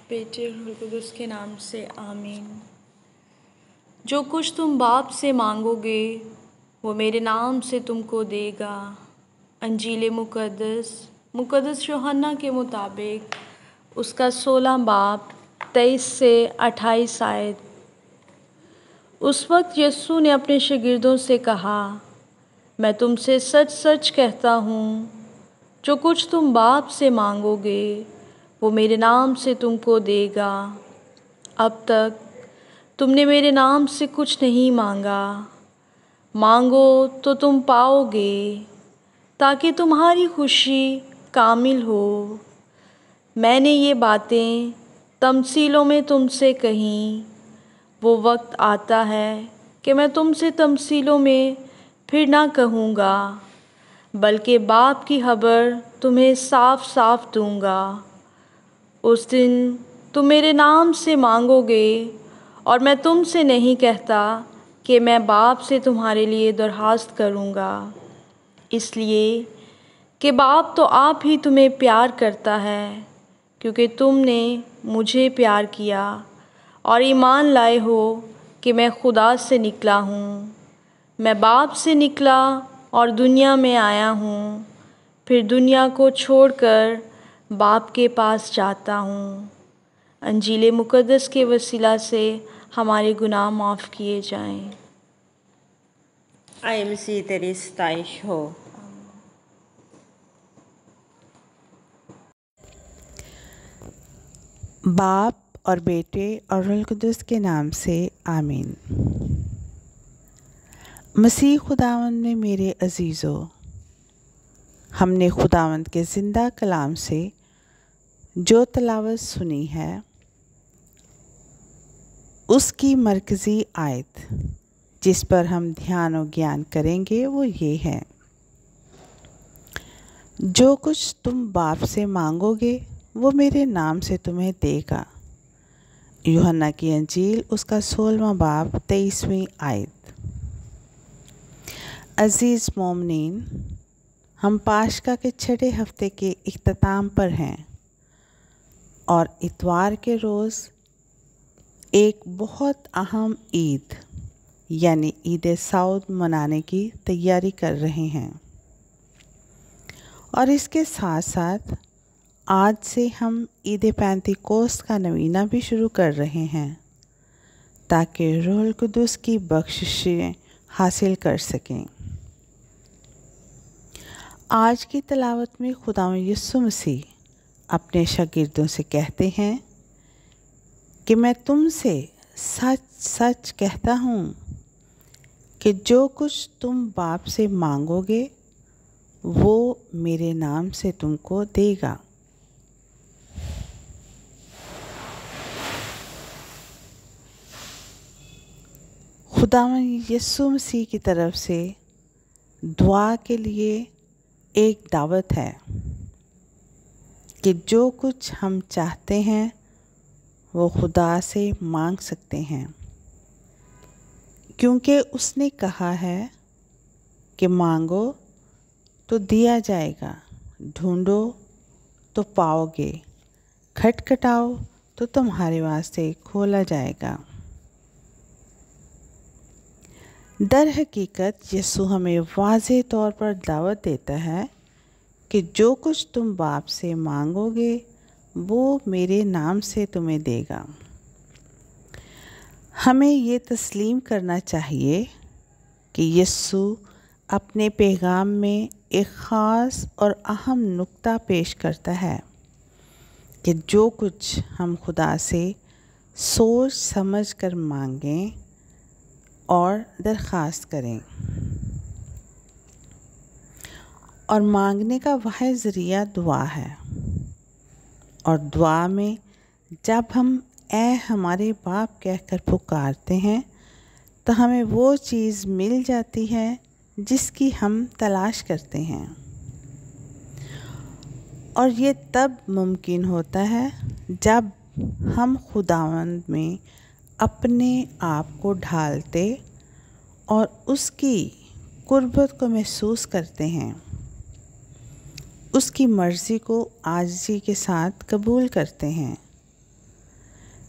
بیٹے اور روح القدس کے نام سے آمین۔ جو کچھ تم باپ سے مانگو گے وہ میرے نام سے تم کو دے گا۔ انجیل مقدس یوحنا کے مطابق اس کا 16 باب 23 سے 28 آیت۔ اس وقت یسوع نے اپنے شاگردوں سے کہا، میں تم سے سچ سچ کہتا ہوں، جو کچھ تم باپ سے مانگو گے وہ میرے نام سے تم کو دے گا۔ اب تک تم نے میرے نام سے کچھ نہیں مانگا، مانگو تو تم پاؤ گے تاکہ تمہاری خوشی کامل ہو۔ میں نے یہ باتیں تمثیلوں میں تم سے کہیں، وہ وقت آتا ہے کہ میں تم سے تمثیلوں میں پھر نہ کہوں گا، بلکہ باپ کی خبر تمہیں صاف صاف دوں گا۔ اس دن تم میرے نام سے مانگو گے اور میں تم سے نہیں کہتا کہ میں باپ سے تمہارے لیے درخواست کروں گا، اس لیے کہ باپ تو آپ ہی تمہیں پیار کرتا ہے، کیونکہ تم نے مجھے پیار کیا اور ایمان لائے ہو کہ میں خدا سے نکلا ہوں۔ میں باپ سے نکلا اور دنیا میں آیا ہوں، پھر دنیا کو چھوڑ کر باپ کے پاس جاتا ہوں۔ انجیل مقدس کے وسیلہ سے ہمارے گناہ معاف کیے جائیں۔ اے مسیح تیری ستائش ہو۔ باپ اور بیٹے اور روح القدس کے نام سے آمین۔ مسیح خداوند میں میرے عزیزو، ہم نے خداوند کے زندہ کلام سے جو تلاوت سنی ہے اس کی مرکزی آیت جس پر ہم دھیان و گیان کریں گے وہ یہ ہے، جو کچھ تم باپ سے مانگو گے وہ میرے نام سے تمہیں دے گا۔ یوحنا کی انجیل اس کا 16واں باب 23ویں آیت۔ عزیز مومنین، ہم پاشکا کے چھٹے ہفتے کے اختتام پر ہیں اور اتوار کے روز ایک بہت اہم عید یعنی عید سعود منانے کی تیاری کر رہے ہیں، اور اس کے ساتھ ساتھ آج سے ہم عید پینتیکوست کا نوینہ بھی شروع کر رہے ہیں تاکہ روح القدس کی بخششیں حاصل کر سکیں۔ آج کی تلاوت میں خداوند یسوع مسیح اپنے شاگردوں سے کہتے ہیں کہ میں تم سے سچ سچ کہتا ہوں کہ جو کچھ تم باپ سے مانگو گے وہ میرے نام سے تم کو دے گا۔ خداوند یسوع مسیح کی طرف سے دعا کے لیے ایک دعوت ہے کہ جو کچھ ہم چاہتے ہیں وہ خدا سے مانگ سکتے ہیں، کیونکہ اس نے کہا ہے کہ مانگو تو دیا جائے گا، ڈھونڈو تو پاؤ گے، کھٹکھٹاؤ تو تمہارے واسطے کھولا جائے گا۔ در حقیقت یسوع ہمیں واضح طور پر دعوت دیتا ہے کہ جو کچھ تم باپ سے مانگو گے وہ میرے نام سے تمہیں دے گا۔ ہمیں یہ تسلیم کرنا چاہیے کہ یسوع اپنے پیغام میں ایک خاص اور اہم نکتہ پیش کرتا ہے کہ جو کچھ ہم خدا سے سوچ سمجھ کر مانگیں اور درخواست کریں، اور مانگنے کا واحد ذریعہ دعا ہے، اور دعا میں جب ہم اے ہمارے باپ کہہ کر پکارتے ہیں تو ہمیں وہ چیز مل جاتی ہے جس کی ہم تلاش کرتے ہیں، اور یہ تب ممکن ہوتا ہے جب ہم خداوند میں اپنے آپ کو ڈھالتے اور اس کی قربت کو محسوس کرتے ہیں، اس کی مرضی کو عاجزی کے ساتھ قبول کرتے ہیں